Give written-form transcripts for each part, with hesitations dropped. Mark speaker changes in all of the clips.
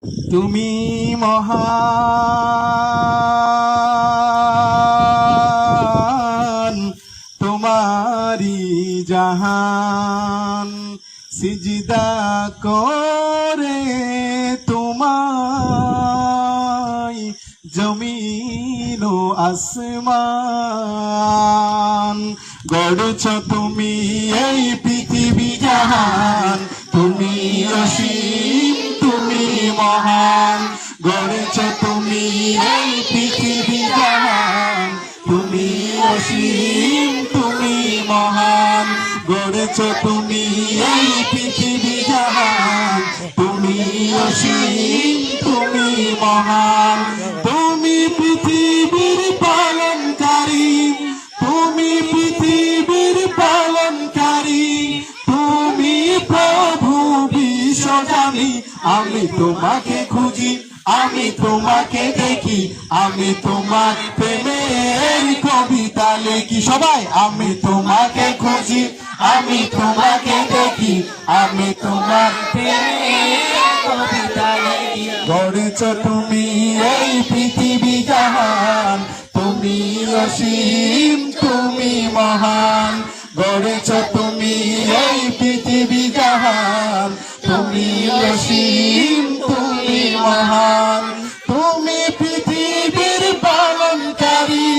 Speaker 1: তুমি মহান, তোমারি জাহান, সিজদা করে তোমায় জমিন ও আসমান। গড়েছ তুমি এই পৃথিবী জাহান, তুমি অসীম, তুমি মহান। গড়েছ তুমি এই পৃথিবী জাহান, তুমি অসীম, তুমি মহান। গড়েছ তুমি এই পৃথিবী জাহান, তুমি অসীম, তুমি মহান। তুমি পৃথিবীর পালনকারী, তুমি পৃথিবীর পালনকারী, তুমি প্রভু বিশ্বজানি। আমি তোমাকে খুঁজি, আমি তোমাকে দেখি, আমি তোমার প্রেমের কবিতা লিখি। সবাই আমি তোমাকে খুঁজি, আমি তোমাকে দেখি, আমি তোমার প্রেমের কবিতা লিখি। গড়েছ তুমি এই পৃথিবী জাহান, তুমি অসীম, তুমি মহান। গড়েছ তুমি এই পৃথিবী জাহান, তুমি অসীম, তুমি মহান। তুমি পৃথিবীর পালনকারী,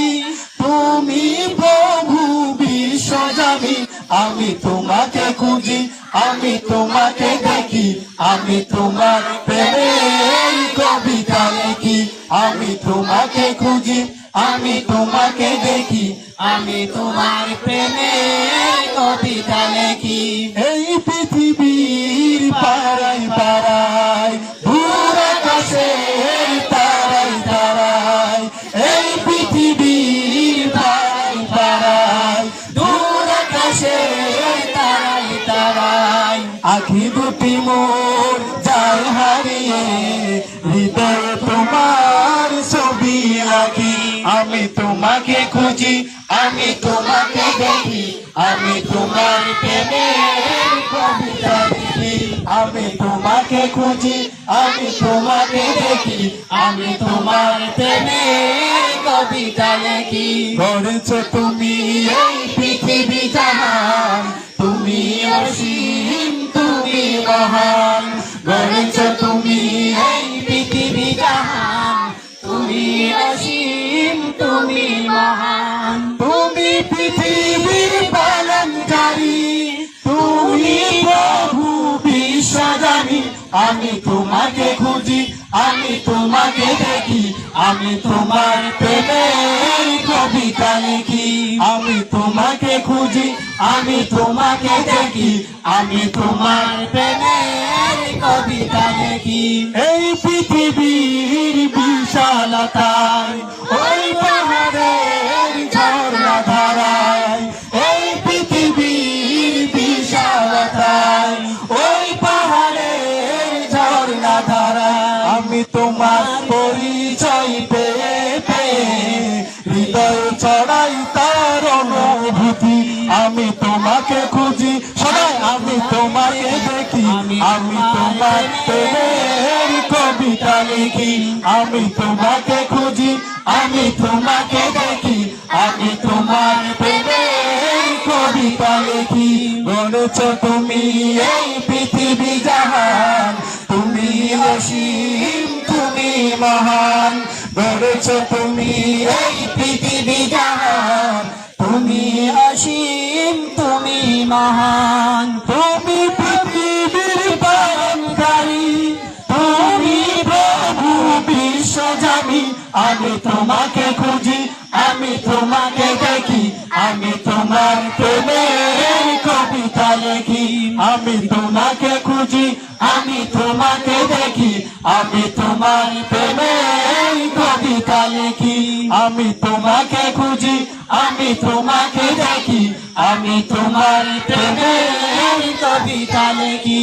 Speaker 1: তুমি প্রভু বিশ্বজানি। আমি তোমাকে খুঁজি, আমি তোমাকে দেখি, আমি তোমার প্রেমের কবিতা লিখি। আমি তোমাকে খুঁজি, আমি তোমাকে দেখি, আমি তোমার প্রেমের কবিতা লিখি। এই পৃথিবীর পাড়ায় পাড়ায়, দূর আকাশের তারায় তারায়, এই পৃথিবীর পাড়ায় পাড়ায়, দূর আকাশের তারায় তারায়। আখি দুটি মোর যায় হারিয়ে, হৃদয় তোমার ছবি রাখি। আমি তোমাকে খুঁজি, আমি তোমাকে দেখি, আমি তোমার প্রেমের কবিতা লিখি। আমি তোমাকে খুঁজি, আমি তোমাকে দেখি, আমি তোমার প্রেমের কবিতা লিখি। গড়েছ তুমি এই পৃথিবী জাহান, তুমি অসীম, তুমি মহান। গড়েছ তুমি এই পৃথিবী জাহান, তুমি অসীম, তুমি মহান। তুমি পৃথিবীর পালনকারী, তুমি প্রভু বিশ্বজানি। আমি তোমাকে খুঁজি, আমি তোমাকে দেখি, আমি তোমার প্রেমের কবিতা লিখি। আমি তোমাকে খুঁজি, আমি তোমাকে দেখি, আমি তোমার প্রেমের কবিতা লিখি। এই পৃথিবীর বিশালতায়, ওই পাহাড়ের ঝর্ণা ধারায়, এই পৃথিবীর বিশালতায়, ওই পাহাড়ের ঝর্ণা ধারায়। আমি তোমার পরিচয় পেয়ে পেয়ে হৃদয় ছড়াই তার অনুভূতি। আমি তোমাকে খুঁজি, সবাই আমি তোমাকে দেখি, আমি তোমার প্রেমের কবিতা লিখি। আমি তোমাকে খুঁজি, আমি তোমাকে দেখি, আমি তোমার প্রেমের কবিতা লিখি। গড়েছ তুমি এই পৃথিবী জাহান, তুমি অসীম, তুমি মহান। গড়েছ তুমি এই পৃথিবী জাহান, তুমি অসীম, তুমি মহান। তুমি পৃথিবীর পালনকারী, তুমি প্রভু বিশ্বজানি। আমি তোমাকে খুঁজি, আমি তোমাকে দেখি, আমি তোমার প্রেমের কবিতা লিখি। আমি তোমাকে খুঁজি, আমি তোমাকে দেখি, আমি তোমার প্রেমের কবিতা লিখি। আমি তোমাকে খুঁজি, আমি তোমাকে দেখি, আমি তোমার প্রেমের কবিতা লিখি।